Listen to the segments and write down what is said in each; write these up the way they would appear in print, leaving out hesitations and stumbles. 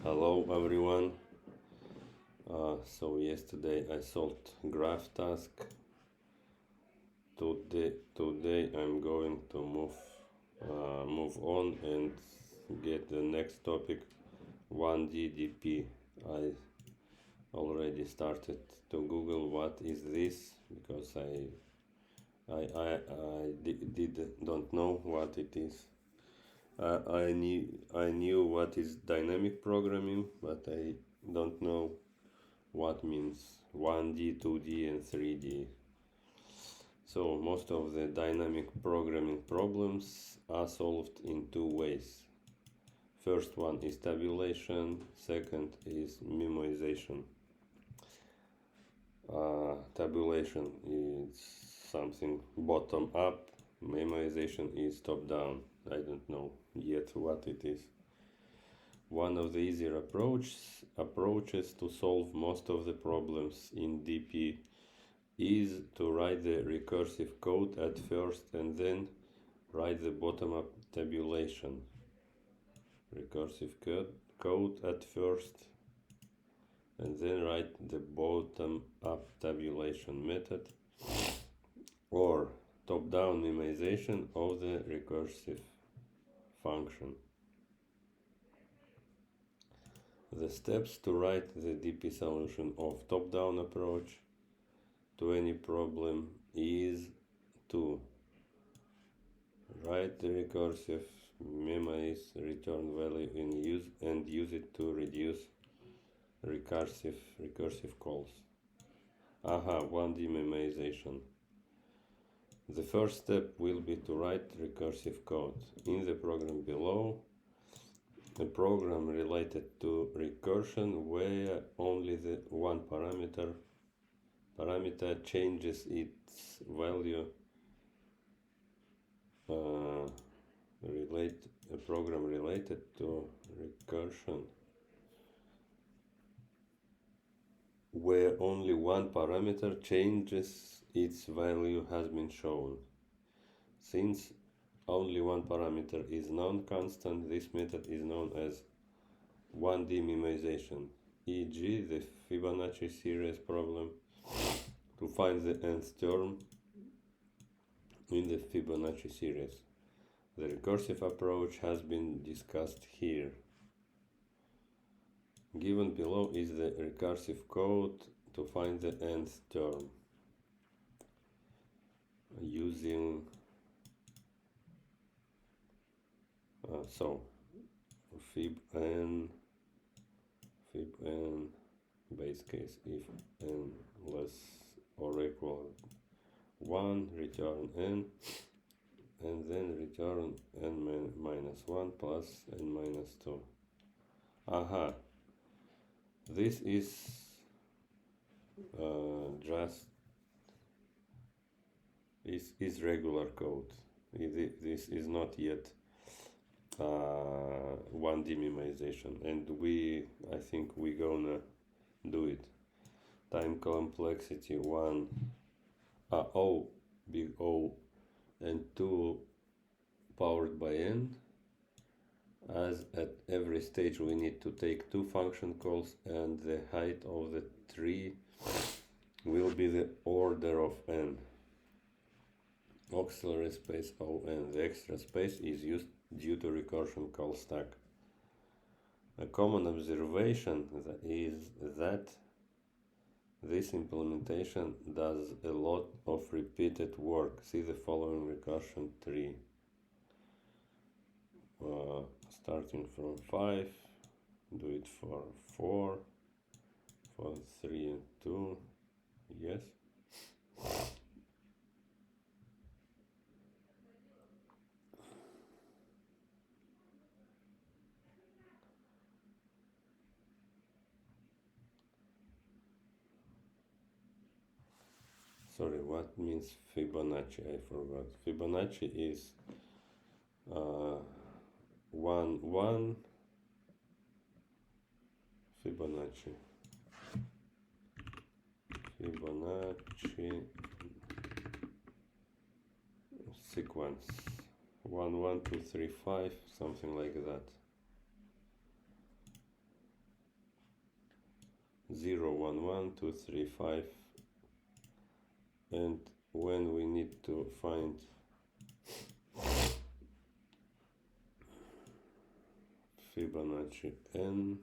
Hello everyone. So yesterday I solved graph task. Today I'm going to move on and get the next topic 1D I already started to Google what is this because don't know what it is. I knew what is dynamic programming, but I don't know what means 1D, 2D, and 3D. So most of the dynamic programming problems are solved in two ways. First one is tabulation, second is memoization. Tabulation is something bottom up, memoization is top down. I don't know yet what it is. One of the easier approaches to solve most of the problems in DP is to write the recursive code at first and then write the bottom-up tabulation. Recursive code at first and then write the bottom-up tabulation method, or top-down memoization of the recursive function. The steps to write the DP solution of top-down approach to any problem is to write the recursive, memorize return value and use it to reduce recursive calls. 1D memorization. The first step will be to write recursive code. In the program below, a program related to recursion where only the one parameter changes its value. A program related to recursion where only one parameter changes its value has been shown. Since only one parameter is non-constant, this method is known as 1D memoization, e.g. the Fibonacci series problem to find the nth term in the Fibonacci series. The recursive approach has been discussed here. Given below is the recursive code to find the nth term using fib n base case if n less or equal 1, return n, and then return n minus 1 plus n minus 2. This is just is regular code. This is not yet 1D memoization, and I think we gonna do it. Time complexity 1, O, big O, and 2 powered by n, as at every stage we need to take two function calls and the height of the tree will be the order of n. Auxiliary space O, and the extra space is used due to recursion call stack. A common observation is that this implementation does a lot of repeated work. See the following recursion tree. Starting from 5, do it for 4, for 3 and 2, yes. Sorry, what means Fibonacci? I forgot. Fibonacci is 1 Fibonacci sequence 1 1 2 3 5, something like that. 0, 1, 1, 2, 3, 5, and when we need to find Fibonacci n,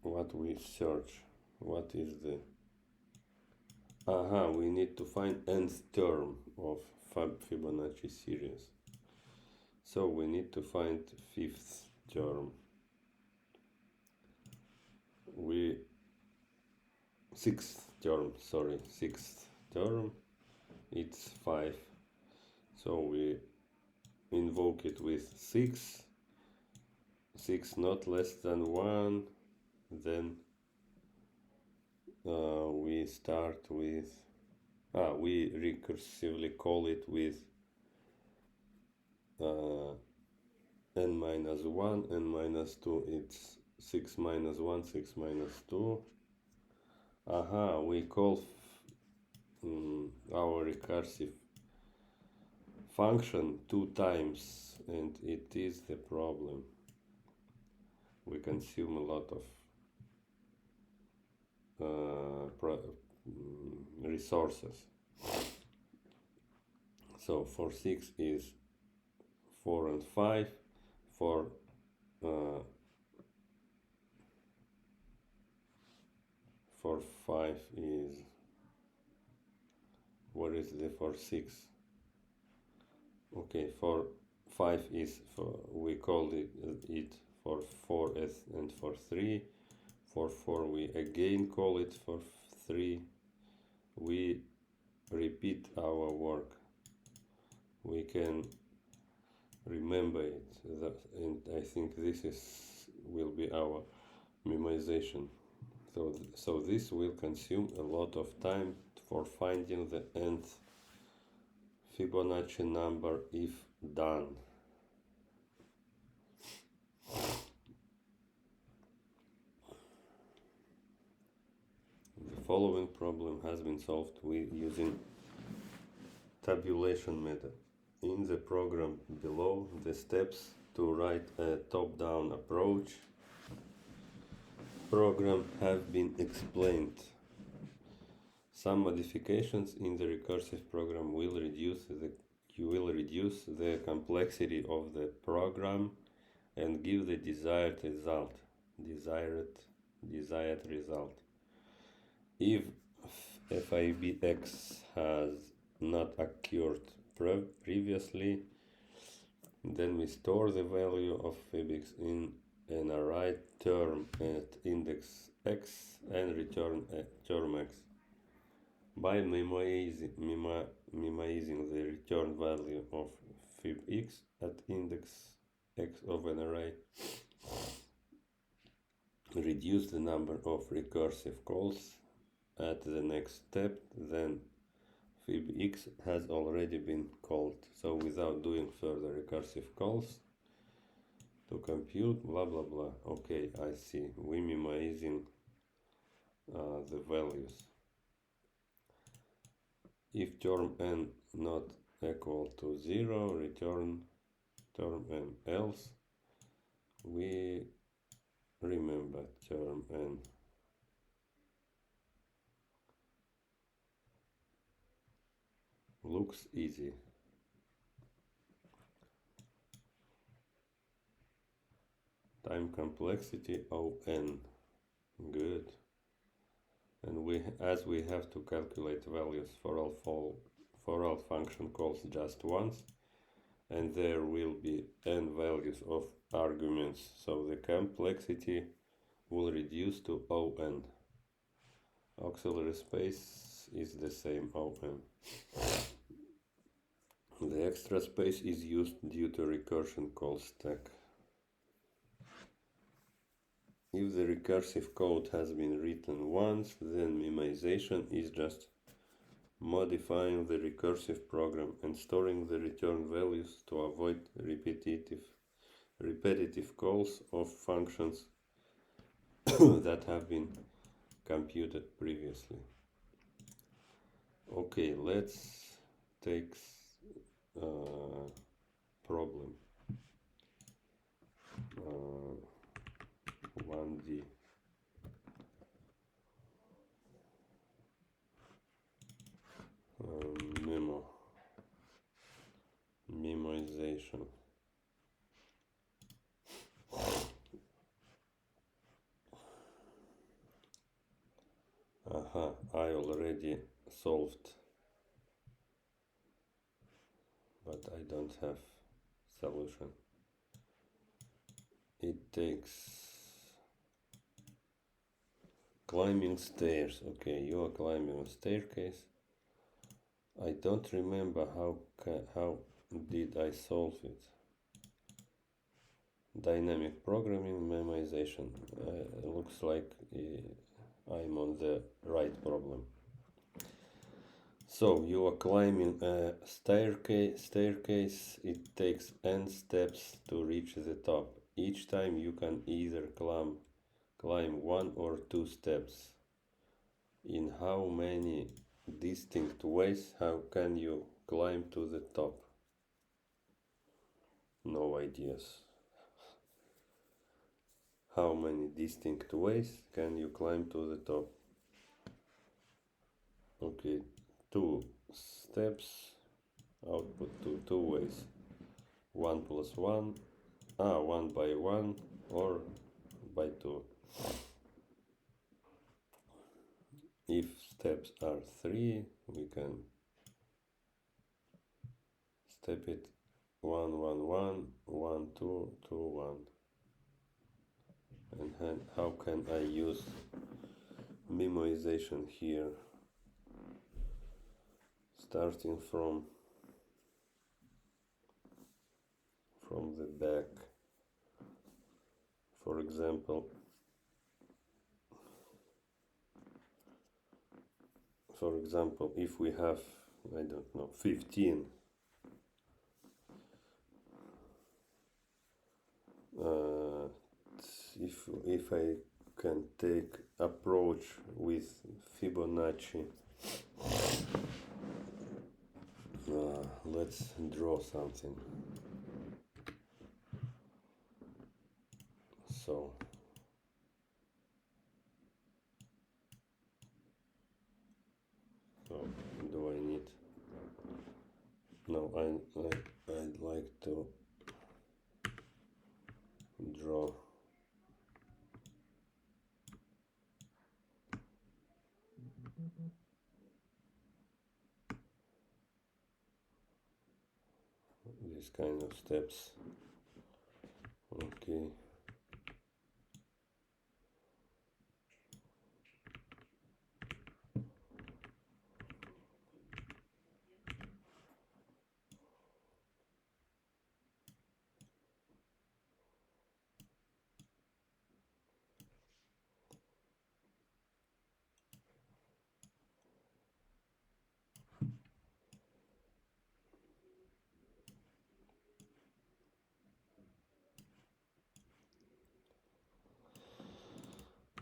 what we search, what is the, we need to find nth term of Fibonacci series. So we need to find fifth term. Sixth term, it's 5. So we invoke it with 6 not less than 1, then we start with, we recursively call it with n minus 1, n minus 2, it's 6 minus 1, 6 minus 2. We call our recursive function 2 times, and it is the problem. We consume a lot of resources. So for 6 is 4 and 5, for 5 is, what is the for 6? Okay, for 5 is, we call it for 4 and for 3. For 4 we again call it for 3. We repeat our work. We can remember it, and I think this will be our memorization. So this will consume a lot of time for finding the nth Fibonacci number if done. The following problem has been solved using tabulation method. In the program below, the steps to write a top-down approach program have been explained. Some modifications in the recursive program will reduce the complexity of the program and give the desired result. If fibx has not occurred previously, then we store the value of fibx in an array term at index x and return term x. By memoizing the return value of fibx at index x of an array, reduce the number of recursive calls at the next step, then fibx has already been called. So without doing further recursive calls to compute, blah blah blah. Okay, I see. We memoizing the values. If term n not equal to 0, return term n, else we remember term n. Looks easy. Time complexity O(n). Good. And as we have to calculate values for all function calls just once, and there will be n values of arguments, so the complexity will reduce to O(n). Auxiliary space is the same, O(n). The extra space is used due to recursion call stack. If the recursive code has been written once, then memoization is just modifying the recursive program and storing the return values to avoid repetitive calls of functions that have been computed previously. Okay, let's take problem. Memoization. Aha, I already solved, but I don't have solution. It takes climbing stairs. Okay, you are climbing a staircase. I don't remember how did I solve it. Dynamic programming, memoization. Looks like I'm on the right problem. So you are climbing a staircase. It takes n steps to reach the top. Each time you can either climb 1 or 2 steps. In how many distinct ways how can you climb to the top? No ideas. How many distinct ways can you climb to the top? Okay, 2 steps, output to 2 ways. 1 plus 1, 1 by 1 or by 2. If steps are 3, we can step it 1 1 1 1 2 2 1. And how can I use memoization here? Starting from the back. For example, if we have, I don't know, 15 if I can take approach with Fibonacci, let's draw something. So do I need? No, I'd like to draw these kind of steps. Okay.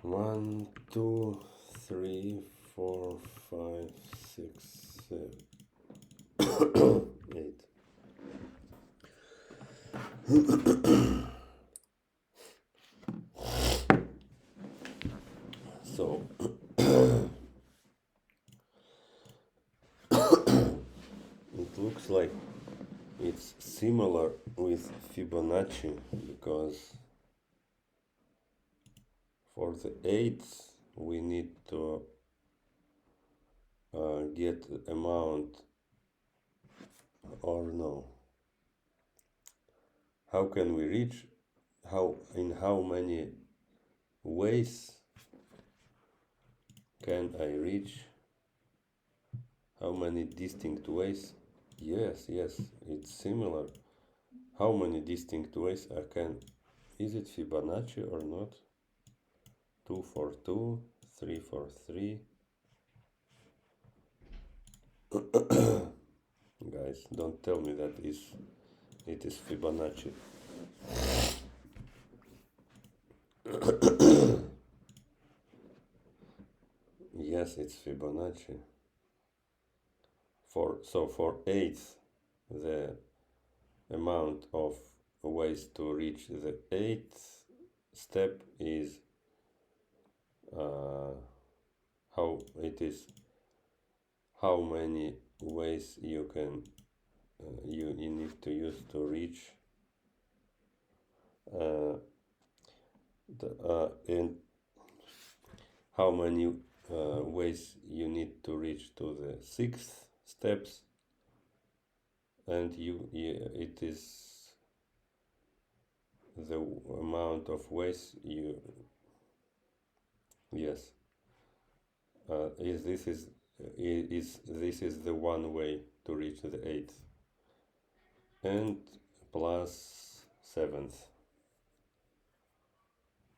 One, two, three, 4, 5, 6, 7, 8. So it looks like it's similar with Fibonacci, because for the 8th we need to get amount, or no, how can we reach, in how many ways can I reach, how many distinct ways? Yes, it's similar. How many distinct ways I can, is it Fibonacci or not? 2 for 2, 3 for 3. Guys, don't tell me that it is Fibonacci. Yes, it's Fibonacci. For 8th, the amount of ways to reach the 8th step is how many ways you can you need to use to reach and how many ways you need to reach to the 6th steps, and it is the amount of ways you yes is this is the one way to reach the 8th, and plus 7th.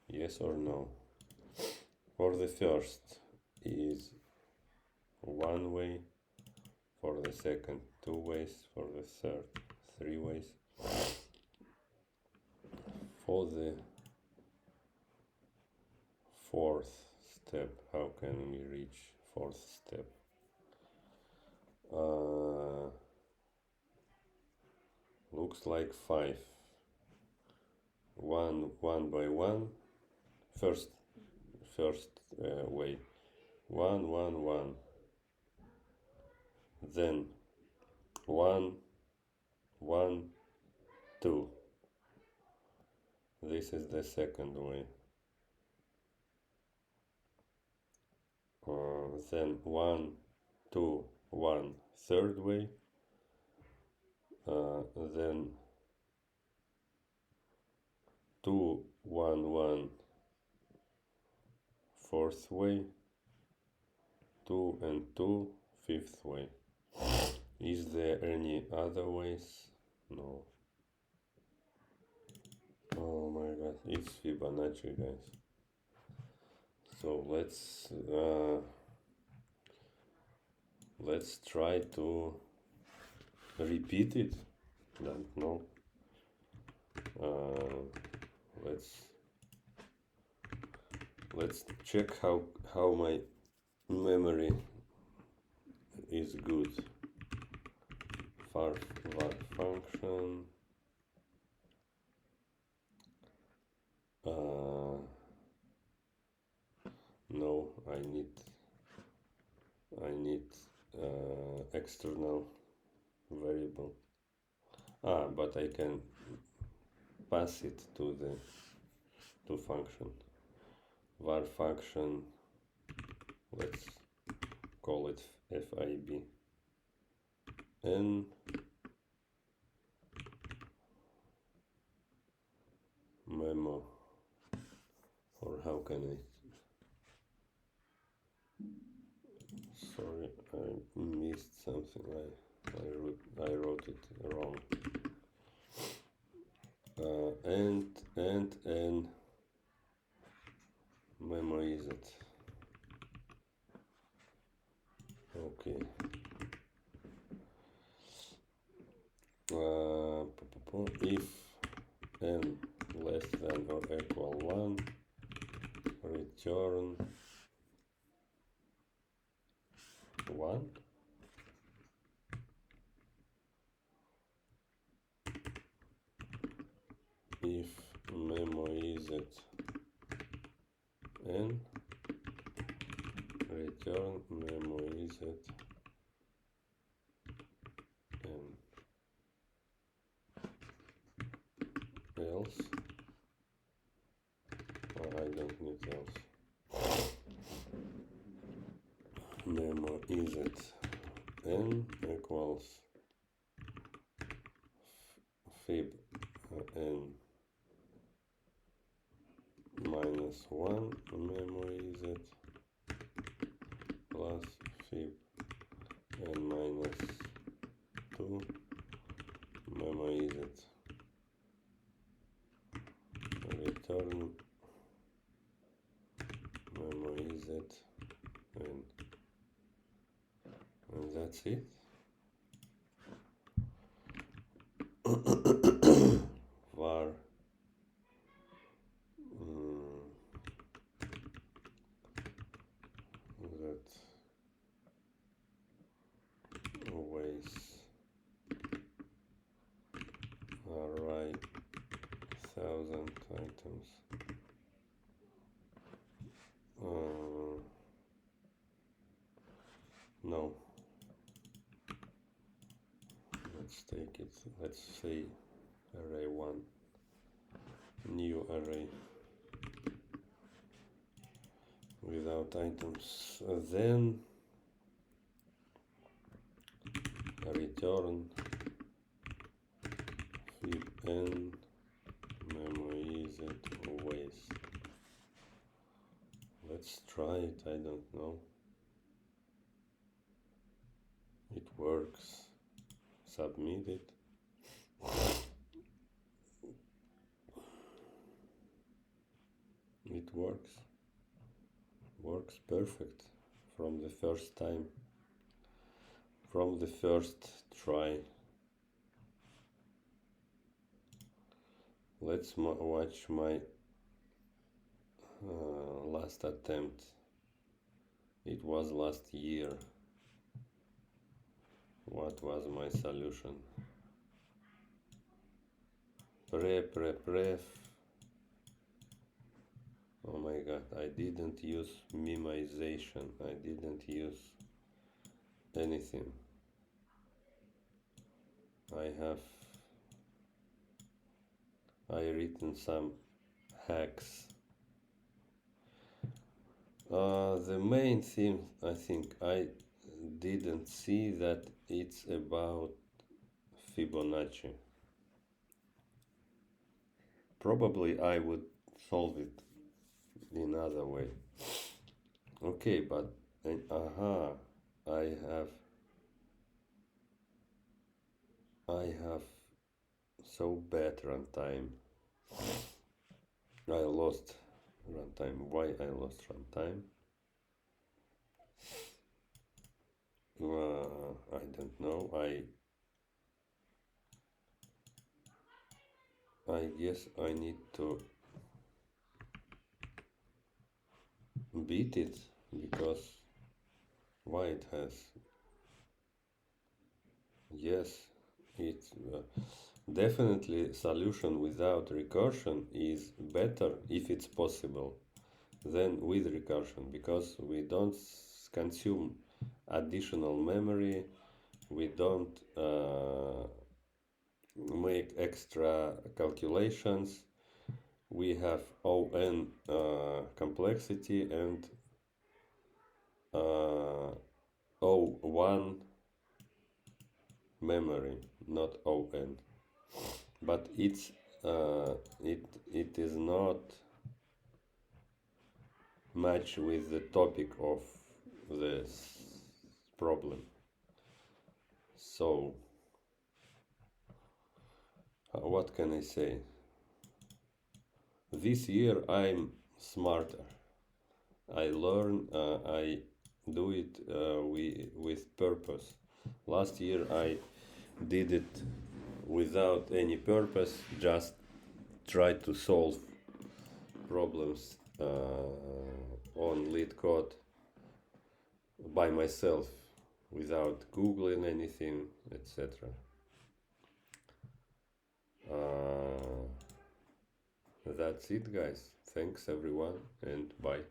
Yes or no? For the first is one way, for the second 2 ways, for the third 3 ways. For the 4th step, how can we reach 4th step? Looks like 5. One by one. First way. 1 1 1. Then 1 1 2. This is the second way. Then 1 2 1 third way. Then 2 1 1 fourth way. 2 and 2 fifth way. Is there any other ways? No. Oh my god, it's Fibonacci, guys. So let's try to repeat it. Don't know. Let's check how my memory is good. Var function. No, I need external variable. But I can pass it to function. Var function, let's call it fib, n memo, or how can I, sorry, I missed something, I wrote it wrong. And n memo is it. Okay. If n less than or equal 1, return 1. If memo is it n, return memo is it n. Else, I don't need else. Memo is it n equals fib n minus 1 memo is it plus fib n minus 2 memo is it. Return memo is it and that's it. Var that ways array 1000 items. No. Let's take it, let's say array 1, new array without items, then return flip n memory is it always. Let's try it, I don't know. It works. Submit it. It works perfect from the first time, from the first try. Let's watch my last attempt. It was last year. What was my solution? Pref. Oh my god, I didn't use minimization. I didn't use anything. I written some hacks. The main thing, I think, I didn't see that it's about Fibonacci. Probably I would solve it in other way. Okay, but I have so bad runtime. I lost runtime. Why I lost runtime? I don't know. I guess I need to beat it, because why it has? Yes, it's definitely solution without recursion is better if it's possible than with recursion, because we don't consume additional memory, we don't make extra calculations, we have on complexity and O1 memory, not on, but it is not match with the topic of this problem. So what can I say? This year I'm smarter. I learn, I do it with purpose. Last year I did it without any purpose, just try to solve problems on Leetcode by myself without googling anything, etc. That's it, guys. Thanks everyone, and bye.